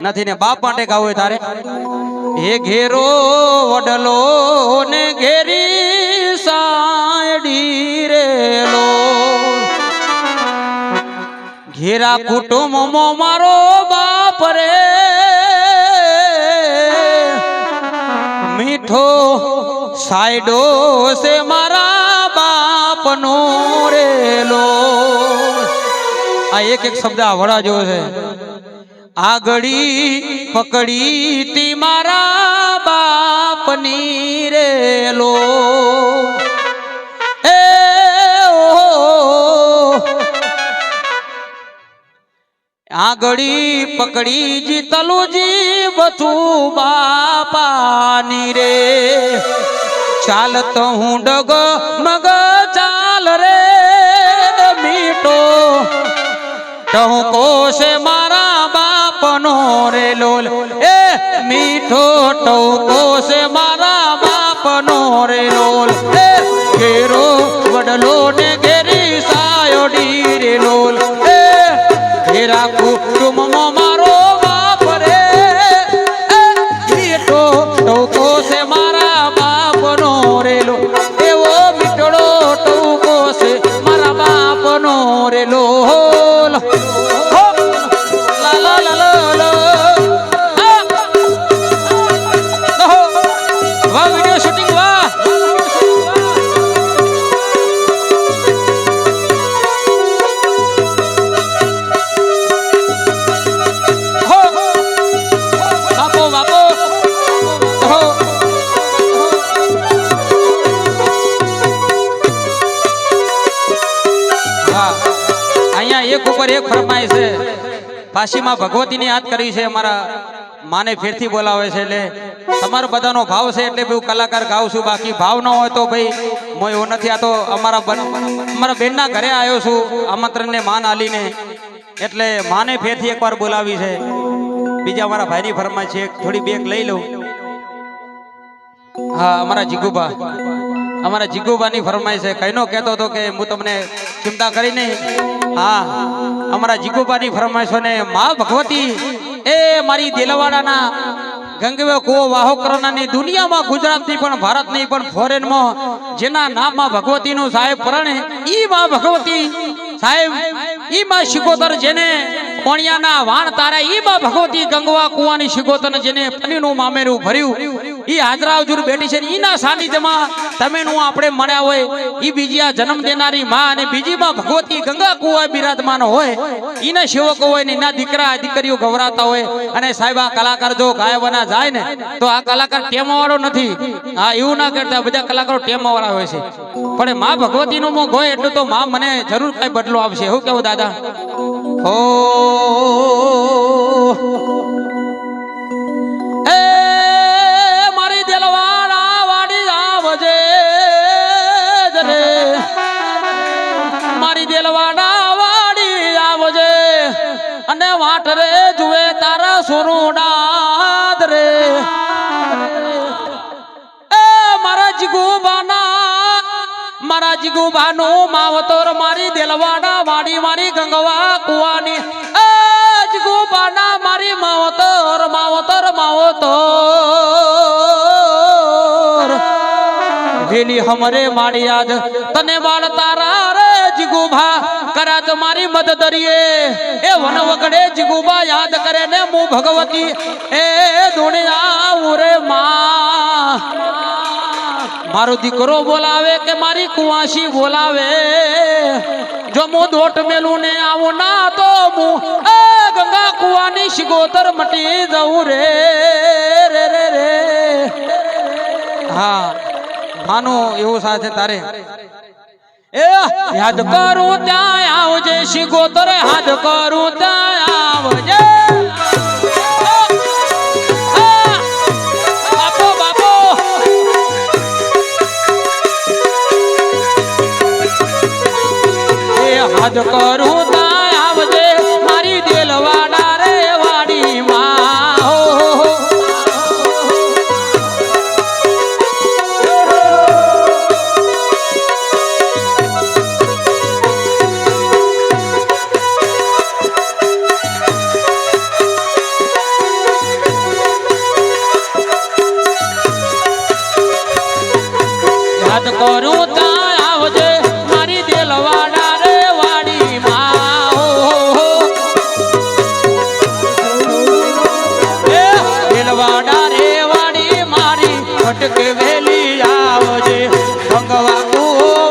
નથી ને બાપ માટે ગાવું તારે હે ઘેરો વડલો ને ઘેરી સાયડી રેલો ઘેરા કુટુંબમાં મારો બાપ રે મીઠો સાયડો સે મારા બાપનો રેલો આ એક શબ્દ આવડા જેવો છે આગળી પકડી તી મારા બાપની રેલો એ આગળી પકડી જી તલુજી બચું બાપાની રે ચાલત હું ડગ મગ ચાલ રે મીઠો ટહુકો છે મારા બાપનો રે લોલ એ મીઠો ટહુકો છે મારા બાપનો રે લોલ એ ઘેરો વડલો ને ઘેરી સાયોડી રે લોલ એ ઘેરા કુટુંબમાં મારો બાપ રે એ મીઠો ટહુકો છે મારા બાપનો રે લોલ એવો મીઠડો ટહુકો છે મારા બાપનો રે લોલ એક ઉપર એક ફરમાય છે પાશીમાં ભગવતીની યાદ કરી છે અમારા માને ફેરથી બોલાવે છે એટલે તમારો બધાનો ભાવ છે એટલે હું કલાકાર ગાઉં છું બાકી ભાવ ન હોય તો ભાઈ હું એવું નથી આ તો અમારા બેનના ઘરે આવ્યો છું આમંત્રણને માન આલીને એટલે માને ફેરથી એકવાર બોલાવી છે બીજા અમારા ભાઈની ફરમાય છે થોડી બેક લઈ લઉં હા અમારા જીગુબાની ફરમાય છે કઈનો કહેતો હતો કે હું તમને ચિંતા કરી નહીં હા અમારા જીગુબાની ફરમાઈશો ને મા ભગવતી એ મારી દેલવાડાના ગંગવે કુવો વાહો કરનારની દુનિયામાં ગુજરાતની પણ ભારતની પણ ફોરેનમાં જેના નામમાં ભગવતીનું સાહેબ પરણે ઈ મા ભગવતી સાહેબ ઈ માં શિકોતર જેને કોણિયાના વાણ તારા ઈ માં ભગવતી ગંગવા કુવાની શિકોતર જેને પનીનું મામેરું ભર્યું ઈ હાજરાવજુર બેઠી છે ઈના સાનિધ્યમાં તમે નું આપણે મળ્યા હોય ઈ બીજી આ જન્મ દેનારી માં અને બીજી માં ભગવતી ગંગા કુવા બિરાજમાન હોય ઈના સેવકો હોય ને એના દીકરા દીકરીઓ ગવરાતા હોય અને સાહેબ આ કલાકાર જો ગાયવાના જાય ને તો આ કલાકાર ટેમા વાળો નથી હા એવું ના કરતા બધા કલાકારો ટેમા વાળા હોય છે પણ માં ભગવતી નું મોં હોય એટલું તો માં મને જરૂર કઈ બદલો આવશે એવું કેવું દાદા હો એ મારી દિલવાડા વાડી આવજે રે મારી દિલવાડા વાડી આવજે અને વાટ રે જુએ તારા સોરુડાદ રે એ મારા જીગુબાનો માવતર મારી દિલવાડા વાડી મારી ગંગવા કુવાની એ જીગુબાના મારી માવતર વેલી હમરે મારી યાદ તને બાળ તારા રે જીગુભા કરા તમારી મદદરીએ એ વન વગડે જીગુબા યાદ કરે ને મુ ભગવતી એ દુનિયા ઉરે માં મારો દીકરો બોલાવે કે મારી કુવાસી બોલાવે જો હું દોટ મેલું ને આવું ના તો હું એ ગંગા કુવાની શિગોતર મટી જવું રે રે રે રે હા માનો એવું સાથે તારે એ યાદ કરું ત્યાં આવજે શિગોતર યાદ કરું ત્યાં આવજે યાદ કરું ત્યાં આવજે મારી દિલવાડા રે વાડી માં કરું તા આવજે મારી દેલવાડા રે વાડી માં એ દેલવાડા રે વાડી મારી ખટકે વેલી આવજે ભંગવા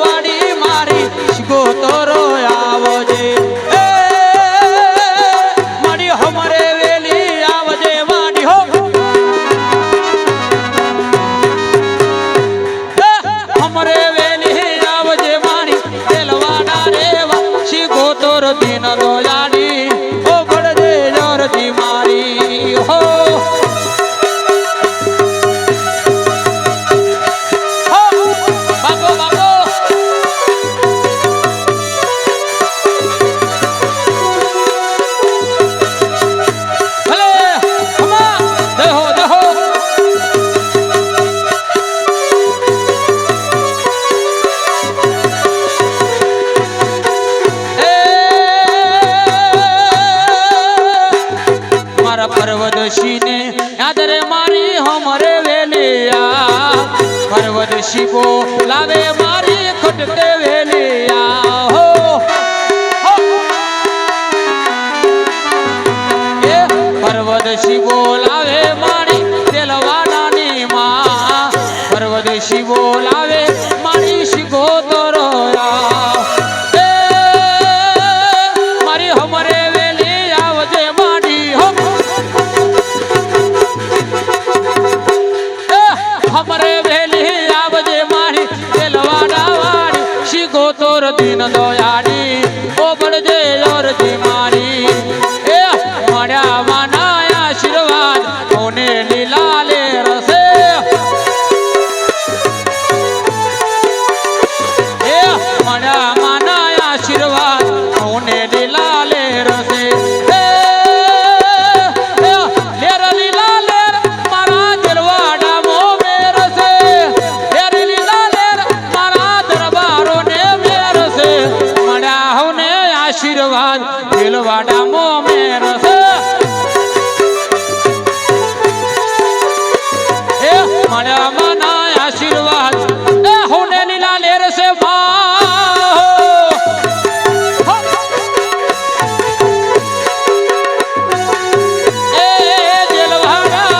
વાડી મારી શિગોતરો આવજે એ મારી હમરે વેલી આવજે વાડી હો હમરે વેલી આવજે મારી દેલવાડા રે શિગોતર દિન દોયાડી ઓ બળદે જોરજી મારી હો પરવદશીને યાદ રે મારી હમરે વેલિયા પરવદશી બોલાવે મારી ખટકે વેલિયા હો એ પરવદશી બોલાવે મારી દેલવાડાની માં પરવદશી બોલાવે મારી શિગોતરો એ મારી હમરે વેલી આવજે માડી હો હમરે વેલી આવજે મારી દેલવાડા વાડી શિગોતર દિન દોયાડી ઓ બળજે જોરજી મારી એ મળ્યા માના આશીર્વાદ કોને લીલા લે રસે એ મળ્યા માના આશીર્વાદ કોને લીલા લે રસે આશીર્વાદ દેલવાડા મો મેર એ મળ્યા મના આશીર્વાદ એ હોને લીલા લેર સે એ દેલવાડા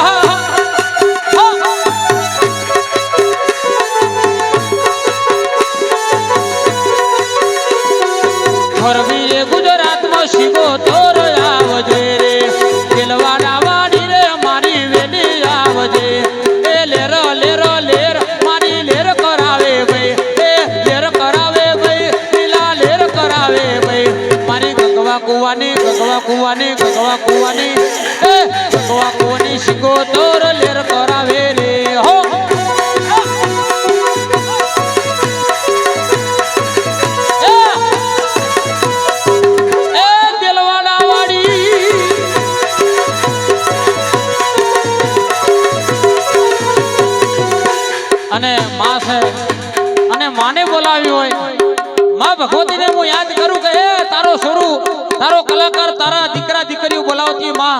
ફરવી ગુજરાતમાં શિગોતર આવજે રે દેલવાડા વાડી રે મારી વેલી આવજે એ લેર લેર લેર મારી લેર કરાવે ભાઈ એ લેર કરાવે ભાઈ લીલા લેર કરાવે ભાઈ મારી ગંગવા કુવાની ગંગવા કુવાની ગંગવા કુવાની એ ગંગવા કુવાની શિગોતર લેર કરાવે રે હો અને માં છે અને માને બોલાવી હોય માં ભગવતીને હું યાદ કરું કે હે તારો સોરું તારો કલાકાર તારા દીકરા દીકરીઓ બોલાવતી માં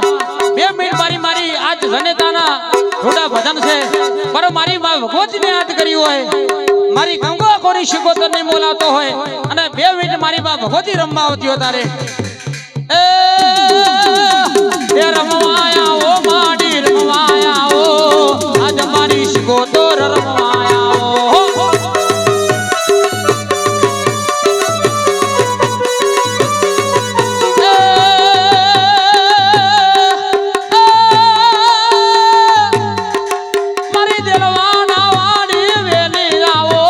2 મિનિટ મારી આજ જનેતાના થોડા ભજન છે પર મારી માં ભગવતીને યાદ કરી હોય મારી ગંગા કોની શિગોતર નહીં બોલાવતો હોય અને 2 મિનિટ મારી માં ભગવતી રમવા આવતી હોય તારે એ રમવાયા ઓ માડી રમવાયા ઓ આજ મારી શિગોતર રમવાયા ઓ મારી દેલવાડા વાડી વેલી આવો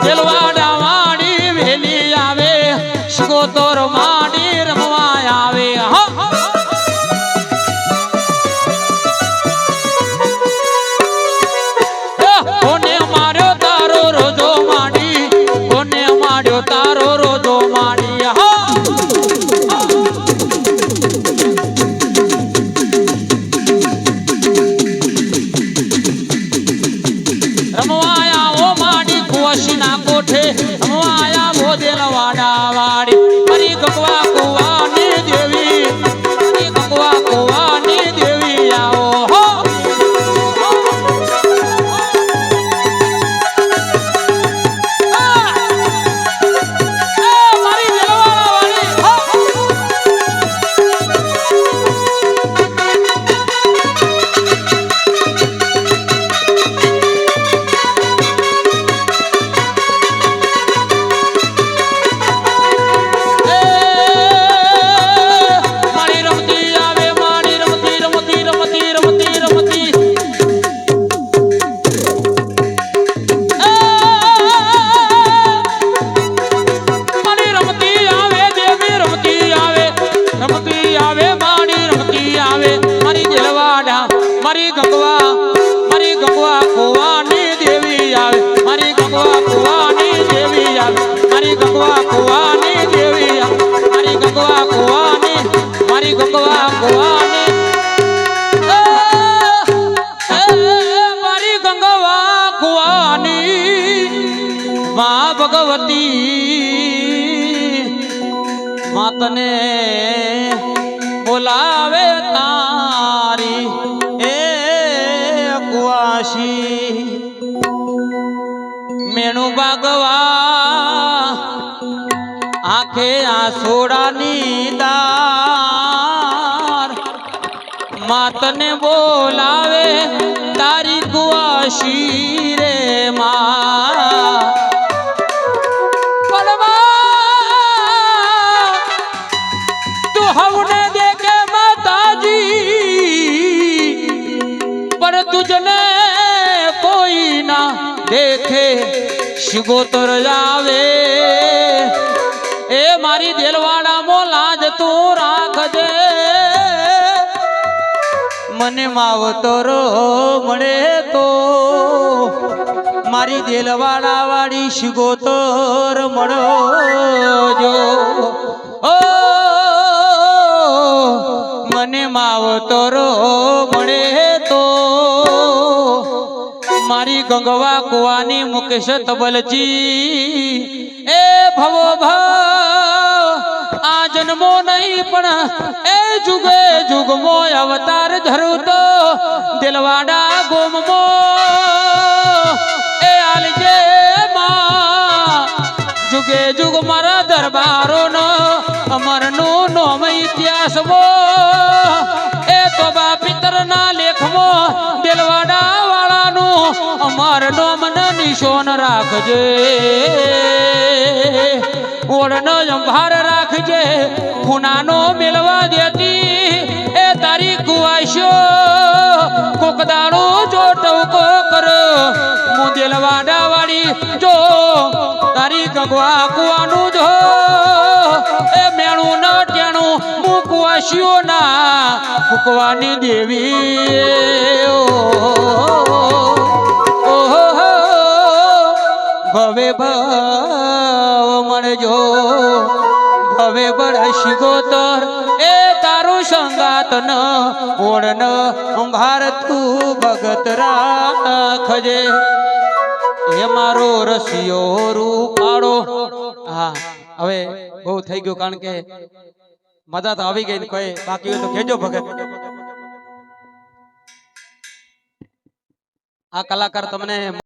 દેલવાડા વાડી વેલી આવે શિગોતર માડી રમવા આવે કોને માર્યો તારો રોજો માડી કોને માર્યો તારો રોજો માડી રમવાયા ઓ માડી કુવાસીના કોઠે રમવાયા ઓ દેલવાડા વાડી મારી ગંગવા કુવાની દેવી મારી મારી ગંગવા કુવાની દેવી મારી ગંગવા કુવાની મારી ગંગવા કુવાની મારી ગંગવા કુવાની મા ભગવતી માતને બોલાવે તારી એ કુવાસી મેણું બાગવા આંખે આસોડાની દાર માતને બોલાવે તારી કુવાસી રે મા તું હવને દેખે માતાજી પર તુજને કોઈ ના દેખે શિગોતર આવે એ મારી દેલવાડા મો લાજ તું રાખજે મને માવતરો મળે તો મારી દેલવાડા વાળી શિગોતર મળજો ઓ મને માવતરો મળે તો મારી ગંગવા કુવાની મુકેશ તબલજી એ ભવો ભાવ આ જન્મો નહીં પણ એ જુગે જુગમો અવતાર ધરતો દિલવાડા ગોમમો એ આલજે માં જુગે જુગ મારા દરબારો નો અમરનું નોમ ઇતિહાસમો એ તો બા પિતર ના લેખમો દિલવાડા અમાર નોમન નિશોન રાખજે ઓળનો સંભાર રાખજે ખૂનાનો મેળવા દેતી એ તારી કુવાશો કોકદાડો જો ટવકો કર હું દિલવાડા વાળી જો તારી ગગવા કુવાનું જો એ મેણું ન ટેણું હું કુવાશીઓ ના કુકવાની દેવી ભવે ભવ મળજો ભવે બળ શિગોતર એ તારું સંગાત ન ઓળન અંભાર તું ભગત રાખજે એ મારો રસિયો રૂપાળો હા હવે બહુ થઈ ગયું કારણ કે મજા તો આવી ગઈ ને કોઈ બાકી હોય તો કહેજો ભગત આ કલાકાર તમને